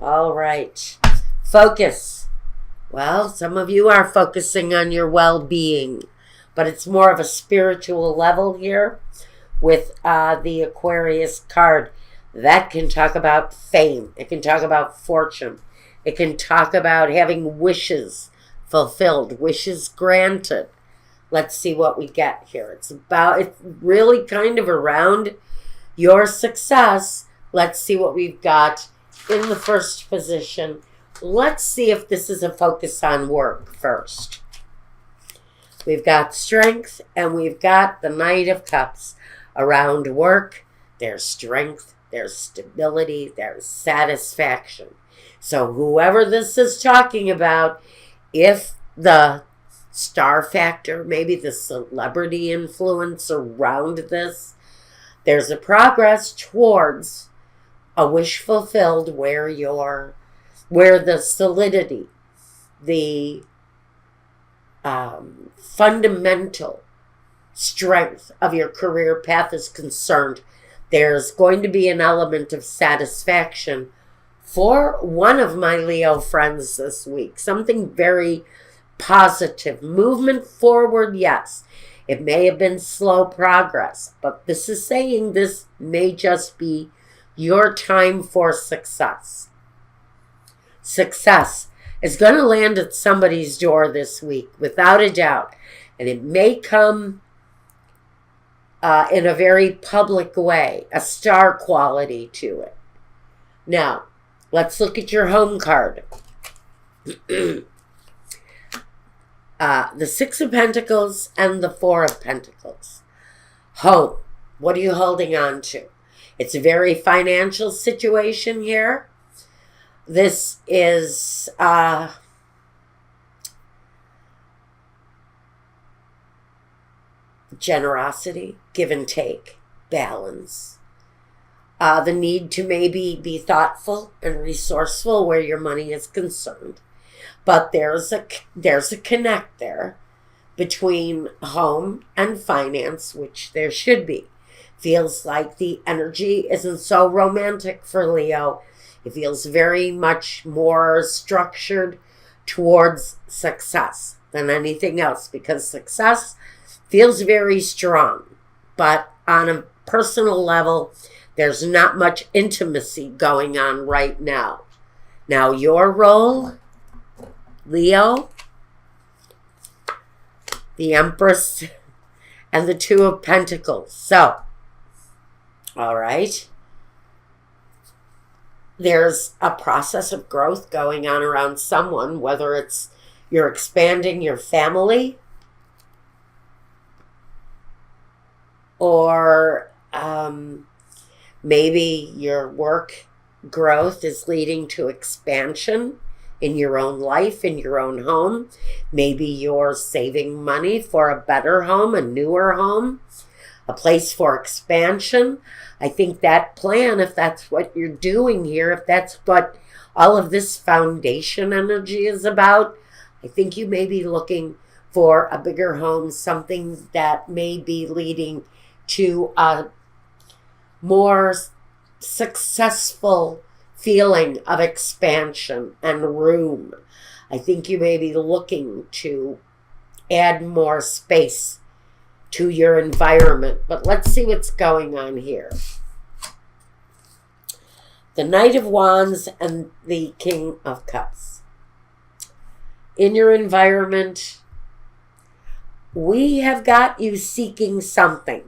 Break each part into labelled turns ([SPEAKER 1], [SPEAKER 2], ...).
[SPEAKER 1] All right. Focus. Well, some of you are focusing on your well-being, but it's more of a spiritual level here with the Aquarius card. That can talk about fame. It can talk about fortune. It can talk about having wishes fulfilled, wishes granted. Let's see what we get here. It's really kind of around your success. Let's see what we've got in the first position. Let's see if this is a focus on work first. We've got strength and we've got the Knight of Cups. Around work, there's strength, there's stability, there's satisfaction. So whoever this is talking about, if the star factor, maybe the celebrity influence around this, there's a progress towards a wish fulfilled where the solidity, the fundamental strength of your career path is concerned. There's going to be an element of satisfaction for one of my Leo friends this week. Something very positive. Movement forward, yes. It may have been slow progress, but this is saying this may just be your time for success. Success is going to land at somebody's door this week, without a doubt. And it may come in a very public way, a star quality to it. Now, let's look at your home card. The Six of Pentacles and the Four of Pentacles. Home. What are you holding on to? It's a very financial situation here. This is generosity, give and take, balance. The need to maybe be thoughtful and resourceful where your money is concerned. But there's a connect there between home and finance, which there should be. Feels like the energy isn't so romantic for Leo. It feels very much more structured towards success than anything else, because success feels very strong. But on a personal level, there's not much intimacy going on right now. Now, your role, Leo, the Empress, and the Two of Pentacles. So, all right. There's a process of growth going on around someone, whether it's you're expanding your family or maybe your work growth is leading to expansion in your own life, in your own home. Maybe you're saving money for a better home, a newer home, a place for expansion. I think that plan, if that's what you're doing here, if that's what all of this foundation energy is about, I think you may be looking for a bigger home, something that may be leading to a more successful feeling of expansion and room. I think you may be looking to add more space to your environment. But let's see what's going on here. The Knight of Wands and the King of Cups. In your environment, we have got you seeking something.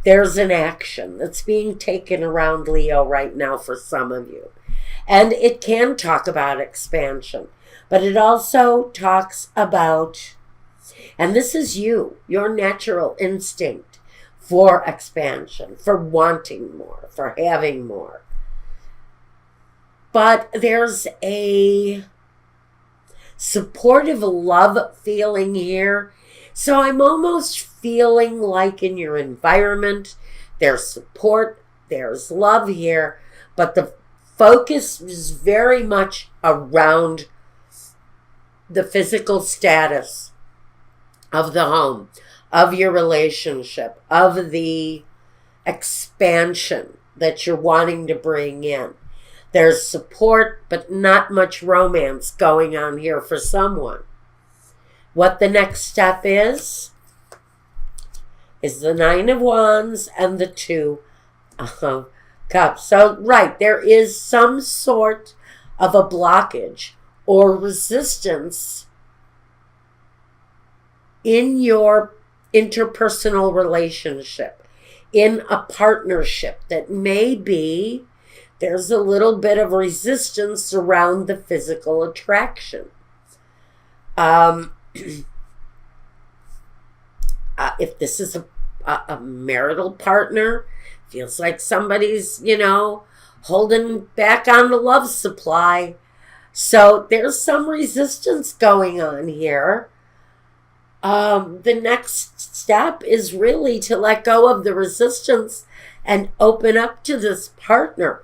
[SPEAKER 1] There's an action that's being taken around Leo right now for some of you. And it can talk about expansion, but it also talks about, and this is you, your natural instinct for expansion, for wanting more, for having more. But there's a supportive love feeling here. So I'm almost feeling like in your environment, there's support, there's love here, but the focus is very much around the physical status of the home, of your relationship, of the expansion that you're wanting to bring in. There's support, but not much romance going on here for someone. What the next step is the Nine of Wands and the Two of Cups. So, right, there is some sort of a blockage or resistance in your interpersonal relationship, in a partnership that maybe there's a little bit of resistance around the physical attraction. If this is a marital partner, feels like somebody's, holding back on the love supply. So there's some resistance going on here. The next step is really to let go of the resistance and open up to this partner.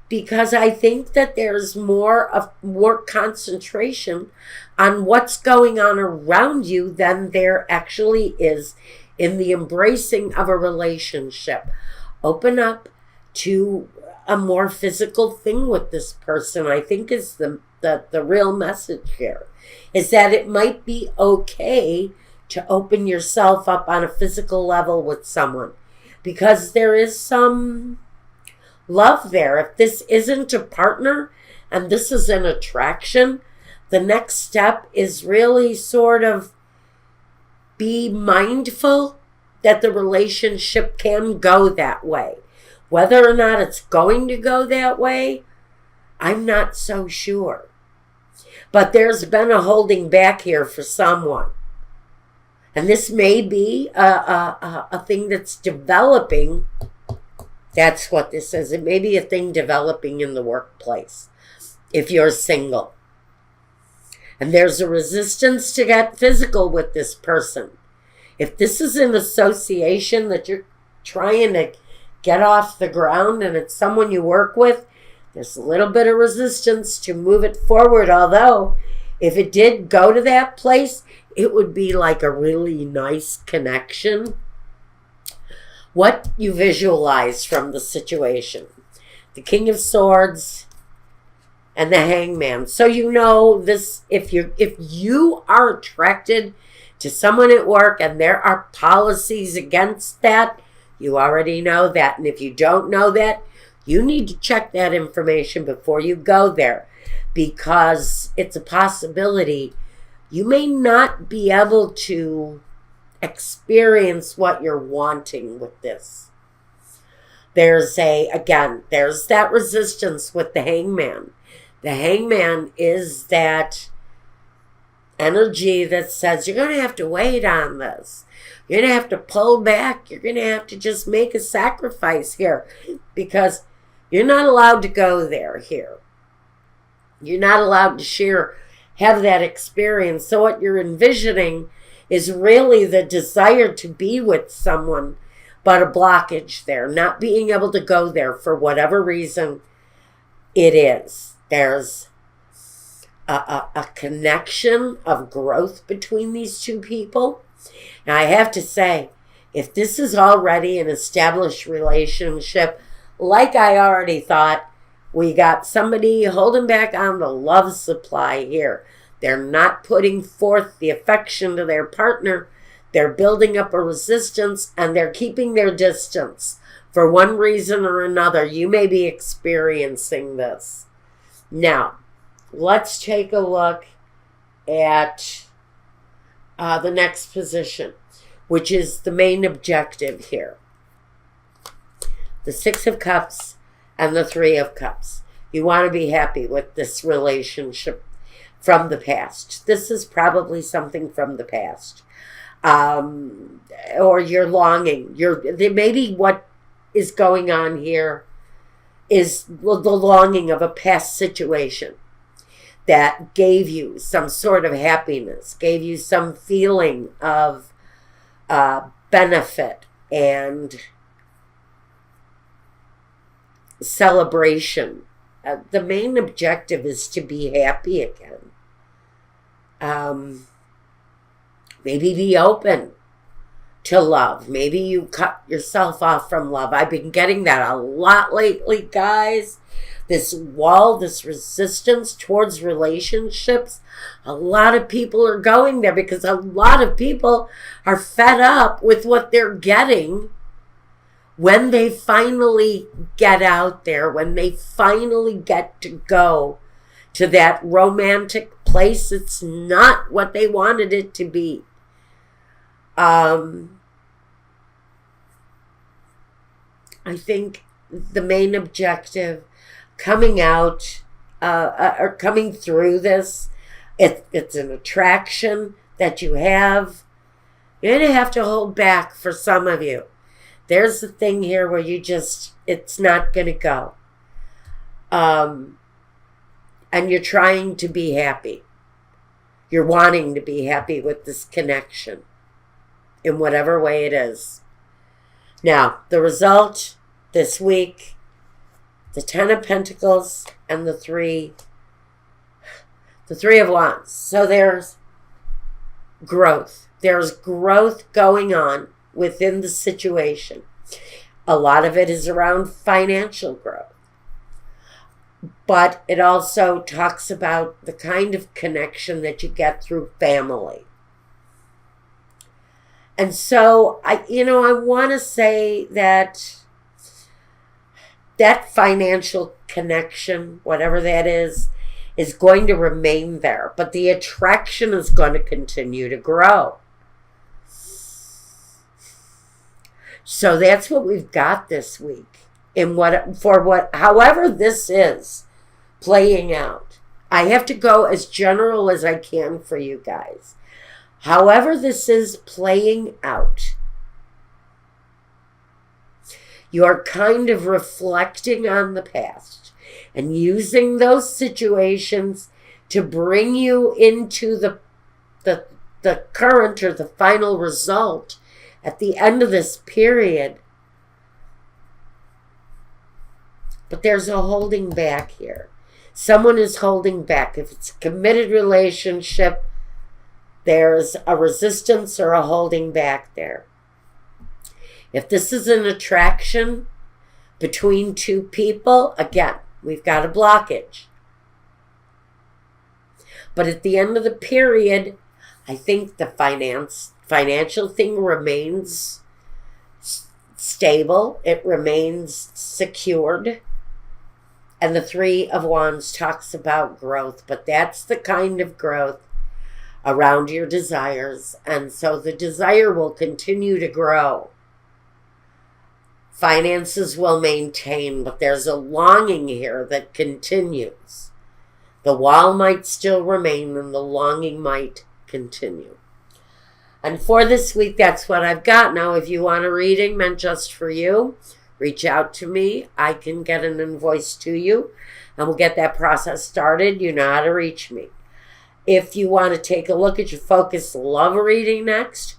[SPEAKER 1] Because I think that there's more concentration on what's going on around you than there actually is in the embracing of a relationship. Open up to a more physical thing with this person, I think is the real message here. Is that it might be okay to open yourself up on a physical level with someone. Because there is some love there. If this isn't a partner and this is an attraction, the next step is really sort of be mindful that the relationship can go that way. Whether or not it's going to go that way, I'm not so sure. But there's been a holding back here for someone. And this may be a thing that's developing. That's what this is. It may be a thing developing in the workplace if you're single. And there's a resistance to get physical with this person. If this is an association that you're trying to get off the ground and it's someone you work with, there's a little bit of resistance to move it forward. Although, if it did go to that place, it would be like a really nice connection. What you visualize from the situation. The King of Swords and the Hangman. So you know this, if you are attracted to someone at work and there are policies against that, you already know that. And if you don't know that, you need to check that information before you go there, because it's a possibility you may not be able to experience what you're wanting with this. There's that resistance with the Hangman. The Hangman is that energy that says you're going to have to wait on this. You're going to have to pull back. You're going to have to just make a sacrifice here, because you're not allowed to go there here. You're not allowed to have that experience. So what you're envisioning is really the desire to be with someone, but a blockage there, not being able to go there for whatever reason it is. There's a connection of growth between these two people. Now, I have to say, if this is already an established relationship, like I already thought, we got somebody holding back on the love supply here. They're not putting forth the affection to their partner. They're building up a resistance, and they're keeping their distance. For one reason or another, you may be experiencing this. Now, let's take a look at the next position, which is the main objective here. The Six of Cups and the Three of Cups. You want to be happy with this relationship from the past. This is probably something from the past. Or you're longing. Maybe what is going on here is the longing of a past situation that gave you some sort of happiness, gave you some feeling of benefit and celebration. The main objective is to be happy again. Maybe be open to love. Maybe you cut yourself off from love. I've been getting that a lot lately, guys. This wall, this resistance towards relationships. A lot of people are going there because a lot of people are fed up with what they're getting when they finally get out there, when they finally get to go to that romantic place. It's not what they wanted it to be. I think the main objective coming out or coming through this, it's an attraction that you have. You're going to have to hold back for some of you. There's the thing here where it's not going to go. And you're trying to be happy. You're wanting to be happy with this connection in whatever way it is. Now, the result this week, the 10 of Pentacles and the 3 of Wands. So there's growth. There's growth going on within the situation. A lot of it is around financial growth. But it also talks about the kind of connection that you get through family. And so, I want to say that financial connection, whatever that is going to remain there. But the attraction is going to continue to grow. So that's what we've got this week. However this is playing out. I have to go as general as I can for you guys. However this is playing out, you're kind of reflecting on the past and using those situations to bring you into the current or the final result at the end of this period. But there's a holding back here. Someone is holding back. If it's a committed relationship, there's a resistance or a holding back there. If this is an attraction between two people, again, we've got a blockage. But at the end of the period, I think the financial thing remains stable. It remains secured. And the 3 of Wands talks about growth. But that's the kind of growth around your desires. And so the desire will continue to grow. Finances will maintain, but there's a longing here that continues. The wall might still remain and the longing might continue. And for this week, that's what I've got. Now, if you want a reading meant just for you, reach out to me. I can get an invoice to you and we'll get that process started. You know how to reach me. If you want to take a look at your focus love reading next,